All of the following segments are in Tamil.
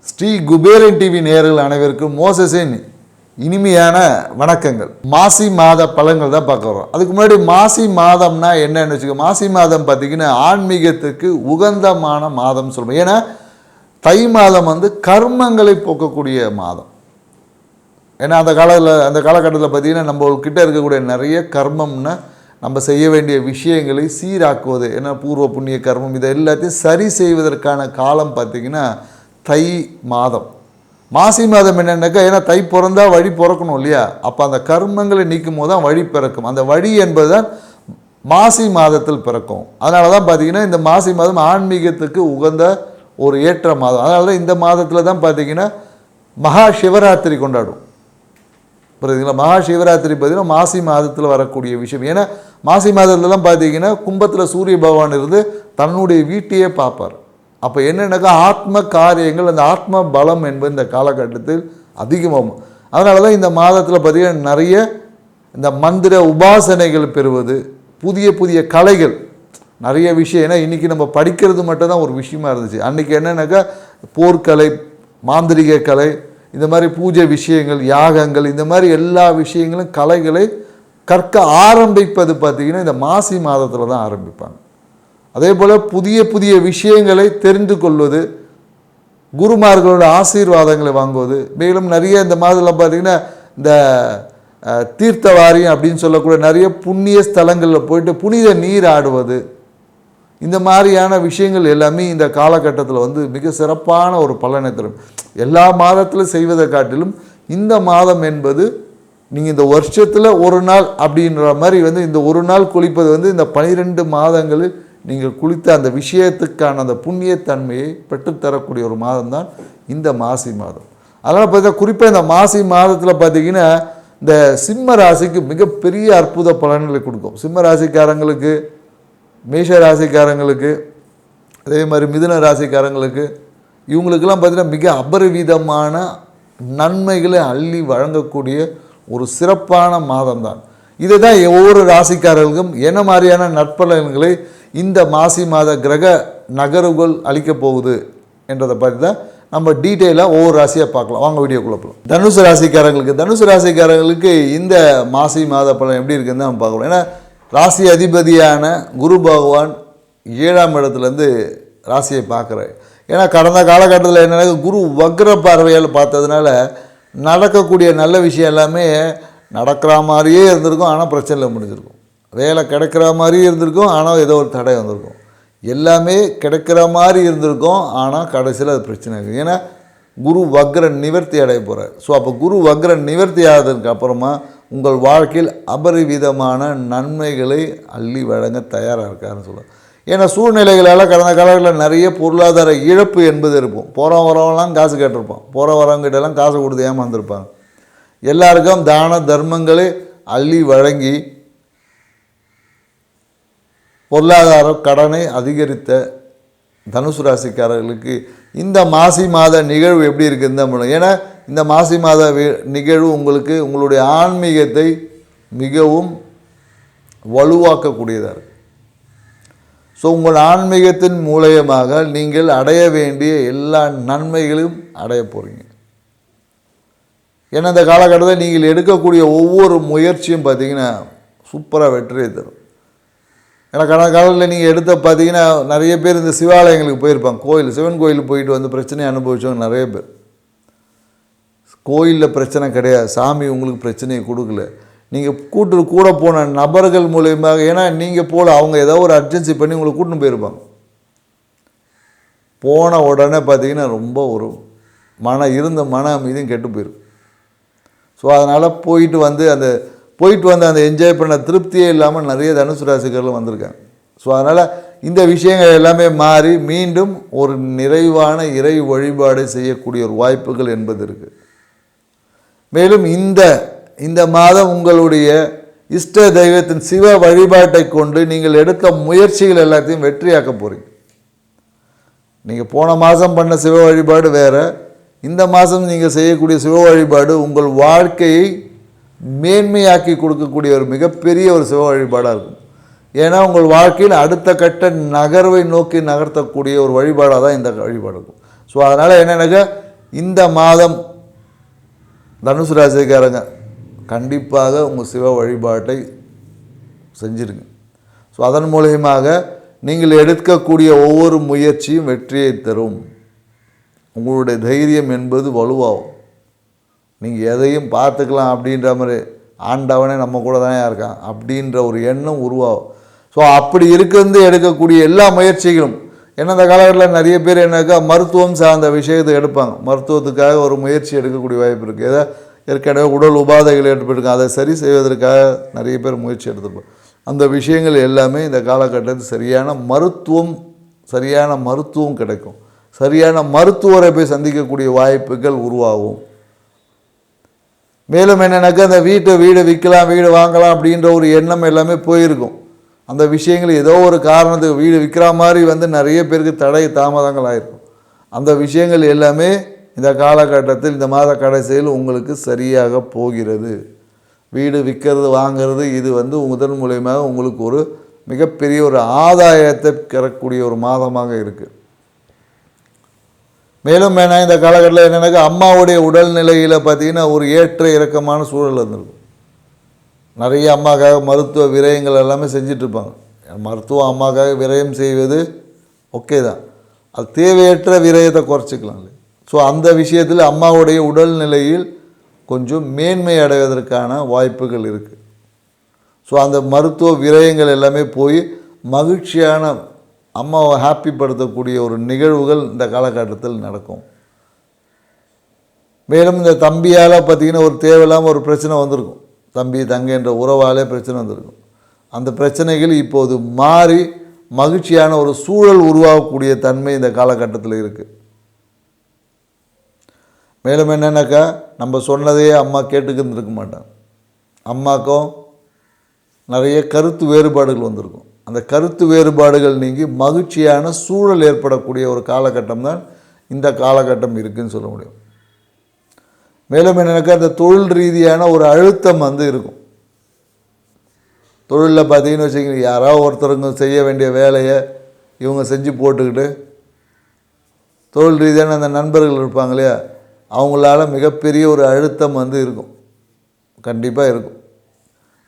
ஸ்ரீ குபேரன் டிவி நேயர்கள் அனைவருக்கும் மோசஸின் இனிமையான வணக்கங்கள். மாசி மாத பலன்கள் தான் பார்க்க வரோம். அதுக்கு முன்னாடி மாசி மாதம்னா என்னன்னு வச்சுக்கோ. மாசி மாதம் பார்த்தீங்கன்னா ஆன்மீகத்துக்கு உகந்தமான மாதம் சொல்லுவோம். ஏன்னா தை மாதம் கர்மங்களை போக்கக்கூடிய மாதம். ஏன்னா அந்த காலகட்டத்தில் பார்த்தீங்கன்னா நம்மக்கிட்ட இருக்கக்கூடிய நிறைய கர்மம்னா நம்ம செய்ய வேண்டிய விஷயங்களை சீராக்குவது, ஏன்னா பூர்வ புண்ணிய கர்மம் இதை எல்லாத்தையும் சரி செய்வதற்கான காலம் பார்த்திங்கன்னா தை மாதம். மாசி மாதம் என்னென்னாக்கா, ஏன்னா தை பிறந்தா வழி பிறக்கணும் இல்லையா, அப்போ அந்த கர்மங்களை நீக்கும் போது தான் வழி பிறக்கும். அந்த வழி என்பது தான் மாசி மாதத்தில் பிறக்கும். அதனால தான் பார்த்திங்கன்னா இந்த மாசி மாதம் ஆன்மீகத்துக்கு உகந்த ஒரு ஏற்ற மாதம். அதனால தான் இந்த மாதத்தில் தான் பார்த்திங்கன்னா மகா சிவராத்திரி கொண்டாடும். புரியுதுங்களா? மகா சிவராத்திரி பார்த்திங்கன்னா மாசி மாதத்தில் வரக்கூடிய விஷயம். ஏன்னா மாசி மாதத்தில் தான் பார்த்திங்கன்னா கும்பத்தில் சூரிய பகவான் இருந்து தன்னுடைய வீட்டையே பார்ப்பார். அப்போ என்னென்னாக்கா ஆத்ம காரியங்கள், அந்த ஆத்ம பலம் என்பது இந்த காலகட்டத்தில் அதிகமாகும். அதனால தான் இந்த மாதத்தில் பார்த்திங்கன்னா நிறைய இந்த மந்திர உபாசனைகள் பெறுவது, புதிய புதிய கலைகள், நிறைய விஷயம். ஏன்னா இன்றைக்கி நம்ம படிக்கிறது மட்டும் தான் ஒரு விஷயமா இருந்துச்சு. அன்றைக்கி என்னென்னாக்கா போர்க்கலை, மாந்திரிக கலை, இந்த மாதிரி பூஜை விஷயங்கள், யாகங்கள், இந்த மாதிரி எல்லா விஷயங்களும் கலைகளை கற்க ஆரம்பிப்பது பார்த்திங்கன்னா இந்த மாசி மாதத்தில் தான் ஆரம்பிப்பாங்க. அதே போல் புதிய புதிய விஷயங்களை தெரிந்து கொள்வது, குருமார்களோட ஆசீர்வாதங்களை வாங்குவது, மேலும் நிறைய இந்த மாதத்தில் பார்த்திங்கன்னா இந்த தீர்த்த வாரியம் அப்படின்னு சொல்லக்கூடிய நிறைய புண்ணிய ஸ்தலங்களில் போயிட்டு புனித நீர் ஆடுவது, இந்த மாதிரியான விஷயங்கள் எல்லாமே இந்த காலகட்டத்தில் மிக சிறப்பான ஒரு பலனை தரும். எல்லா மாதத்திலும் செய்வதை காட்டிலும் இந்த மாதம் என்பது நீங்கள் இந்த வருஷத்தில் ஒரு நாள் அப்படின்ற மாதிரி இந்த ஒரு நாள் குளிப்பது இந்த 12 மாதங்களில் நீங்கள் குளித்த அந்த விஷயத்துக்கான அந்த புண்ணியத்தன்மையை பெற்றுத்தரக்கூடிய ஒரு மாதம் தான் இந்த மாசி மாதம். அதனால் பார்த்தீங்கன்னா குறிப்பாக இந்த மாசி மாதத்தில் பார்த்திங்கன்னா இந்த சிம்ம ராசிக்கு மிகப்பெரிய அற்புத பலன்களை கொடுக்கும். சிம்ம ராசிக்காரங்களுக்கு, மேஷ ராசிக்காரங்களுக்கு, அதே மாதிரி மிதுன ராசிக்காரங்களுக்கு, இவங்களுக்கெல்லாம் பார்த்திங்கன்னா மிக அபரிவிதமான நன்மைகளை அள்ளி வழங்கக்கூடிய ஒரு சிறப்பான மாதம் தான். இதை தான் ஒவ்வொரு ராசிக்காரர்களுக்கும் என்ன மாதிரியான நற்பலன்களை இந்த மாசி மாத கிரக நகர்வுகள் அளிக்கப் போகுது என்றதை பற்றி தான் நம்ம டீட்டெயிலாக ஒவ்வொரு ராசியாக பார்க்கலாம். வாங்க வீடியோக்குள்ளே போகலாம். தனுசு ராசிக்காரங்களுக்கு இந்த மாசி மாத பலன் எப்படி இருக்குன்னு தான் நம்ம பார்க்கலாம். ஏன்னா ராசி அதிபதியான குரு பகவான் 7ஆம் இடத்துலேருந்து ராசியை பார்க்குறாரு. ஏன்னா கடந்த காலகட்டத்தில் என்னென்னா குரு வக்ர பார்வையால் பார்த்ததுனால நடக்கக்கூடிய நல்ல விஷயம் எல்லாமே நடக்கிற மாதிரியே இருந்திருக்கும், ஆனால் பிரச்சனையில் முடிஞ்சிருக்கும். வேலை கிடைக்கிற மாதிரி இருந்திருக்கும், ஆனால் ஏதோ ஒரு தடை வந்திருக்கும். எல்லாமே கிடைக்கிற மாதிரி இருந்திருக்கும், ஆனால் கடைசியில் அது பிரச்சனை இருக்குது. ஏன்னா குரு வக்ர நிவர்த்தி அடைய போகிறார். ஸோ அப்போ குரு வக்ர நிவர்த்தி ஆகிறதுக்கு அப்புறமா உங்கள் வாழ்க்கையில் அபரிவிதமான நன்மைகளை அள்ளி வழங்க தயாராக இருக்காருன்னு சொல்லுவார். ஏன்னா சூழ்நிலைகளால் கடந்த காலங்களில் நிறைய பொருளாதார இழப்பு என்பது இருக்கும். வரவங்களாம் காசு கேட்டிருப்போம், வரவங்கிட்டெல்லாம் காசு கொடுத்து ஏமாந்துருப்பாங்க. எல்லாருக்கும் தான தர்மங்களை அள்ளி வழங்கி பொருளாதார கடனை அதிகரித்த தனுசு ராசிக்காரர்களுக்கு இந்த மாசி மாத நிகழ்வு எப்படி இருக்குன்னு தான் பண்ணும். ஏன்னா இந்த மாசி மாத நிகழ்வு உங்களுக்கு உங்களுடைய ஆன்மீகத்தை மிகவும் வலுவாக்கக்கூடியதாக இருக்குது. ஸோ உங்கள் ஆன்மீகத்தின் மூலயமாக நீங்கள் அடைய வேண்டிய எல்லா நன்மைகளையும் அடைய போகிறீங்க. ஏன்னா இந்த காலகட்டத்தில் நீங்கள் எடுக்கக்கூடிய ஒவ்வொரு முயற்சியும் பார்த்திங்கன்னா சூப்பராக வெற்றியை தரும். ஏன்னா கடந்த காலத்தில் நீங்கள் எடுத்த பார்த்திங்கன்னா நிறைய பேர் இந்த சிவாலயங்களுக்கு போயிருப்பாங்க. சிவன் கோயிலுக்கு போயிட்டு பிரச்சனையை அனுபவிச்சவங்க நிறைய பேர். கோயிலில் பிரச்சனை கிடையாது, சாமி உங்களுக்கு பிரச்சனையை கொடுக்கல, நீங்கள் கூட போன நபர்கள் மூலயமாக. ஏன்னா நீங்கள் போல் அவங்க ஏதோ ஒரு அர்ஜென்சி பண்ணி உங்களை கூட்டின்னு போயிருப்பாங்க. போன உடனே பார்த்திங்கன்னா ரொம்ப ஒரு இருந்த மன அமைதியும் கெட்டு போயிடும். ஸோ அதனால் போயிட்டு வந்து அந்த என்ஜாய் பண்ண திருப்தியே இல்லாமல் நிறைய தனுசு ராசிக்காரர்கள் வந்திருக்காங்க. ஸோ அதனால் இந்த விஷயங்கள் எல்லாமே மாறி மீண்டும் ஒரு நிறைவான இறை வழிபாடு செய்யக்கூடிய ஒரு வாய்ப்புகள் என்பது இருக்குது. மேலும் இந்த மாதம் உங்களுடைய இஷ்ட தெய்வத்தின் சிவ வழிபாட்டை கொண்டு நீங்கள் எடுத்த முயற்சிகள் எல்லாத்தையும் வெற்றியாக்க போகிறீங்க. நீங்கள் போன மாதம் பண்ண சிவ வழிபாடு வேறு, இந்த மாதம் நீங்கள் செய்யக்கூடிய சிவ வழிபாடு உங்கள் வாழ்க்கையை மேன்மையாக்கி கொடுக்கக்கூடிய ஒரு மிகப்பெரிய ஒரு சிவ வழிபாடாக இருக்கும். ஏன்னா உங்கள் வாழ்க்கையில் அடுத்த கட்ட நகர்வை நோக்கி நகர்த்தக்கூடிய ஒரு வழிபாடாக தான் இந்த வழிபாடு இருக்கும். ஸோ அதனால் என்னென்னாக்கா இந்த மாதம் தனுசு ராசிக்காரங்க கண்டிப்பாக உங்கள் சிவ வழிபாட்டை செஞ்சிருங்க. ஸோ அதன் மூலயமாக நீங்கள் எடுக்கக்கூடிய ஒவ்வொரு முயற்சியும் வெற்றியை தரும். உங்களுடைய தைரியம் என்பது வலுவாகும். நீங்கள் எதையும் பார்த்துக்கலாம் அப்படின்ற மாதிரி ஆண்டவனே நம்ம கூட தானே இருக்கான் அப்படின்ற ஒரு எண்ணம் உருவாகும். ஸோ அப்படி இருக்கிறது எடுக்கக்கூடிய எல்லா முயற்சிகளும் ஏன்னா அந்த காலகட்டத்தில் நிறைய பேர் என்னக்கா மருத்துவம் சார்ந்த விஷயத்தை எடுப்பாங்க. மருத்துவத்துக்காக ஒரு முயற்சி எடுக்கக்கூடிய வாய்ப்பு இருக்குது. ஏதோ ஏற்கனவே உடல் உபாதைகள் ஏற்பட்டிருக்கும், அதை சரி செய்வதற்காக நிறைய பேர் முயற்சி எடுத்துருப்போம். அந்த விஷயங்கள் எல்லாமே இந்த காலகட்டத்தில் சரியான மருத்துவம் கிடைக்கும். சரியான மருத்துவரை போய் சந்திக்கக்கூடிய வாய்ப்புகள் உருவாகும். மேலும் என்னென்னாக்கா அந்த வீடு விற்கலாம், வீடு வாங்கலாம் அப்படின்ற ஒரு எண்ணம் எல்லாமே போயிருக்கும். அந்த விஷயங்கள் ஏதோ ஒரு காரணத்துக்கு வீடு விற்கிற மாதிரி நிறைய பேருக்கு தடை தாமதங்கள் ஆகிருக்கும். அந்த விஷயங்கள் எல்லாமே இந்த காலகட்டத்தில் இந்த மாத கடைசியில் உங்களுக்கு சரியாக போகிறது. வீடு விற்கிறது வாங்கிறது இது முதன் மூலயமாக உங்களுக்கு ஒரு மிகப்பெரிய ஒரு ஆதாயத்தை பெறக்கூடிய ஒரு மாதமாக இருக்குது. மேலும் என்ன இந்த காலகட்டத்தில் என்னென்னாக்கா அம்மாவுடைய உடல்நிலையில் பார்த்திங்கன்னா ஒரு ஏற்ற இறக்கமான சூழல் இருந்திருக்கும். நிறைய அம்மாக்காக மருத்துவ விரயங்கள் எல்லாமே செஞ்சிட்ருப்பாங்க. மருத்துவம் அம்மாக்காக விரயம் செய்வது ஓகே தான், அது தேவையற்ற விரயத்தை குறைச்சிக்கலாம். ஸோ அந்த விஷயத்தில் அம்மாவுடைய உடல்நிலையில் கொஞ்சம் மேன்மை அடைவதற்கான வாய்ப்புகள் இருக்குது. ஸோ அந்த மருத்துவ விரயங்கள் எல்லாமே போய் மகிழ்ச்சியான அம்மாவை ஹாப்பிப்படுத்தக்கூடிய ஒரு நிகழ்வுகள் இந்த காலகட்டத்தில் நடக்கும். மேலும் இந்த தம்பியால் பார்த்திங்கன்னா ஒரு தேவையில்லாமல் ஒரு பிரச்சனை வந்திருக்கும். தம்பி தங்கை என்ற உறவாலே பிரச்சனை வந்திருக்கும். அந்த பிரச்சனைகள் இப்போது மாறி மகிழ்ச்சியான ஒரு சூழல் உருவாகக்கூடிய தன்மை இந்த காலகட்டத்தில் இருக்குது. மேலும் என்னென்னாக்கா நம்ம சொன்னதையே அம்மா கேட்டுக்கிருந்துருக்க மாட்டாங்க. அம்மாக்கும் நிறைய கருத்து வேறுபாடுகள் வந்திருக்கும். அந்த கருத்து வேறுபாடுகள் நீங்கி மகிழ்ச்சியான சூழல் ஏற்படக்கூடிய ஒரு காலகட்டம் தான் இந்த காலகட்டம் இருக்குதுன்னு சொல்ல முடியும். மேலும் என்னென்னாக்கா அந்த தொழில் ரீதியான ஒரு அழுத்தம் இருக்கும். தொழிலில் பார்த்தீங்கன்னு வச்சுக்கிங்க, யாராவது ஒருத்தருங்க செய்ய வேண்டிய வேலையை இவங்க செஞ்சு போட்டுக்கிட்டு தொழில் ரீதியான அந்த நண்பர்கள் இருப்பாங்க இல்லையா, அவங்களால மிகப்பெரிய ஒரு அழுத்தம் இருக்கும், கண்டிப்பாக இருக்கும்.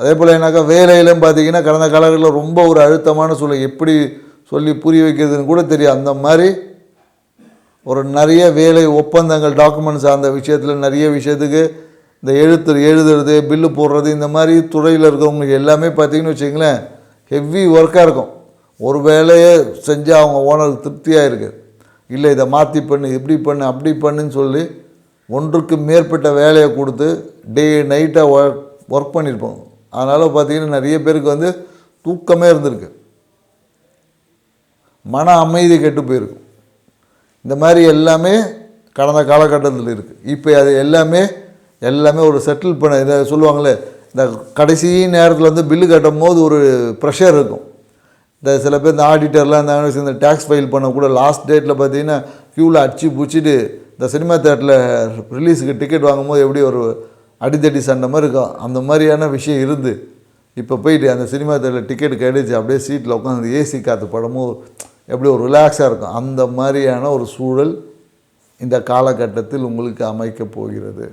அதே போல் என்னாக்கா வேலையிலும் பார்த்திங்கன்னா கடந்த காலங்களில் ரொம்ப ஒரு அழுத்தமான சூழல், எப்படி சொல்லி புரிய வைக்கிறதுன்னு கூட தெரியும். அந்த மாதிரி ஒரு நிறைய வேலை ஒப்பந்தங்கள் டாக்குமெண்ட்ஸ் அந்த விஷயத்தில் நிறைய விஷயத்துக்கு இந்த எழுதுறது பில்லு போடுறது இந்த மாதிரி துறையில் இருக்கிறவங்களுக்கு எல்லாமே பார்த்திங்கன்னு வச்சிங்களேன் ஹெவி ஒர்க்காக இருக்கும். ஒரு வேலையை செஞ்சால் அவங்க ஓனருக்கு திருப்தியாக இருக்குது, இல்லை இதை மாற்றி பண்ணு இப்படி பண்ணு அப்படி பண்ணுன்னு சொல்லி ஒன்றுக்கு மேற்பட்ட வேலையை கொடுத்து டே நைட்டாக ஒர்க் பண்ணியிருப்போம். அதனால் பார்த்திங்கன்னா நிறைய பேருக்கு தூக்கமே இருந்திருக்கு, மன அமைதி கெட்டு போயிருக்கும். இந்த மாதிரி எல்லாமே கடந்த காலகட்டத்தில் இருக்குது. இப்போ அது எல்லாமே ஒரு செட்டில் பண்ண இதை சொல்லுவாங்களே, இந்த கடைசி நேரத்தில் பில்லு கட்டும் போது ஒரு ப்ரெஷர் இருக்கும். இந்த சில பேர் இந்த ஆடிட்டர்லாம் இந்த டேக்ஸ் ஃபைல் பண்ண கூட லாஸ்ட் டேட்டில் பார்த்திங்கன்னா க்யூவில் அடிச்சு பிடிச்சிட்டு இந்த சினிமா தேட்டரில் ரிலீஸுக்கு டிக்கெட் வாங்கும்போது எப்படி ஒரு அடித்தடி சண்டை மாதிரி இருக்கும், அந்த மாதிரியான விஷயம் இருந்து இப்போ போயிட்டு அந்த சினிமா தேட்டரில் டிக்கெட் கிடைச்சி அப்படியே சீட்டில் உட்காந்து ஏசி காற்று படமும் எப்படி ஒரு ரிலாக்ஸாக இருக்கும். அந்த மாதிரியான ஒரு சூழல் இந்த காலகட்டத்தில் உங்களுக்கு அமைக்கப் போகிறது.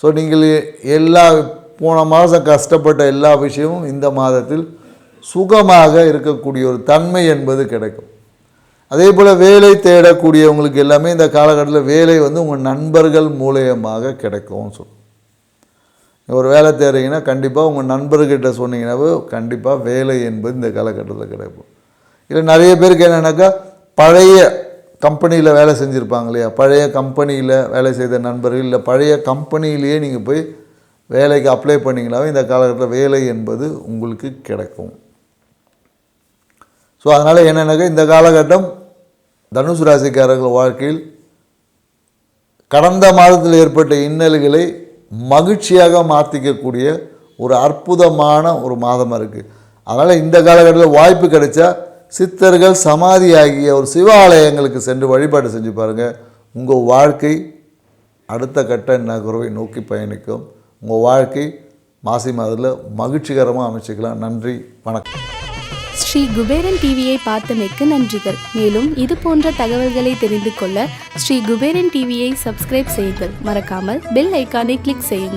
ஸோ நீங்கள் போன மாதம் கஷ்டப்பட்ட எல்லா விஷயமும் இந்த மாதத்தில் சுகமாக இருக்கக்கூடிய ஒரு தன்மை என்பது கிடைக்கும். அதே போல் வேலை தேடக்கூடியவங்களுக்கு எல்லாமே இந்த காலகட்டத்தில் வேலை உங்கள் நண்பர்கள் மூலயமாக கிடைக்கும்னு சொல்லுவோம். ஒரு வேலை தேடுறீங்கன்னா கண்டிப்பாக உங்கள் நண்பர்கிட்ட சொன்னீங்கன்னாவே கண்டிப்பாக வேலை என்பது இந்த காலகட்டத்தில் கிடைக்கும். இல்லை நிறைய பேருக்கு என்னென்னாக்கா பழைய கம்பெனியில் வேலை செஞ்சுருப்பாங்க இல்லையா, பழைய கம்பெனியில் வேலை செய்த நண்பர்கள் இல்லை பழைய கம்பெனியிலேயே நீங்கள் போய் வேலைக்கு அப்ளை பண்ணிங்கனாவே இந்த காலகட்டத்தில் வேலை என்பது உங்களுக்கு கிடைக்கும். ஸோ அதனால் என்னென்னாக்கா இந்த காலகட்டம் தனுசு ராசிக்காரர்கள் வாழ்க்கையில் கடந்த மாதத்தில் ஏற்பட்ட இன்னல்களை மகிழ்ச்சியாக மாற்றிக்கக்கூடிய ஒரு அற்புதமான ஒரு மாதமாக இருக்குது. அதனால் இந்த காலகட்டத்தில் வாய்ப்பு கிடைச்சா சித்தர்கள் சமாதி ஆகிய ஒரு சிவாலயங்களுக்கு சென்று வழிபாடு செஞ்சு பாருங்கள். உங்கள் வாழ்க்கை அடுத்த கட்ட நகர்வை நோக்கி பயணிக்கும். உங்கள் வாழ்க்கை மாசி மாதத்தில் மகிழ்ச்சிகரமாக அமைச்சிக்கலாம். நன்றி, வணக்கம். ஸ்ரீ குபேரன் டிவியை பார்த்தமைக்கு நன்றிகள். மேலும் இது போன்ற தகவல்களை தெரிந்து கொள்ள ஸ்ரீ குபேரன் டிவியை சப்ஸ்கிரைப் செய்யுங்கள். மறக்காமல் பெல் ஐக்கானை கிளிக் செய்யுங்கள்.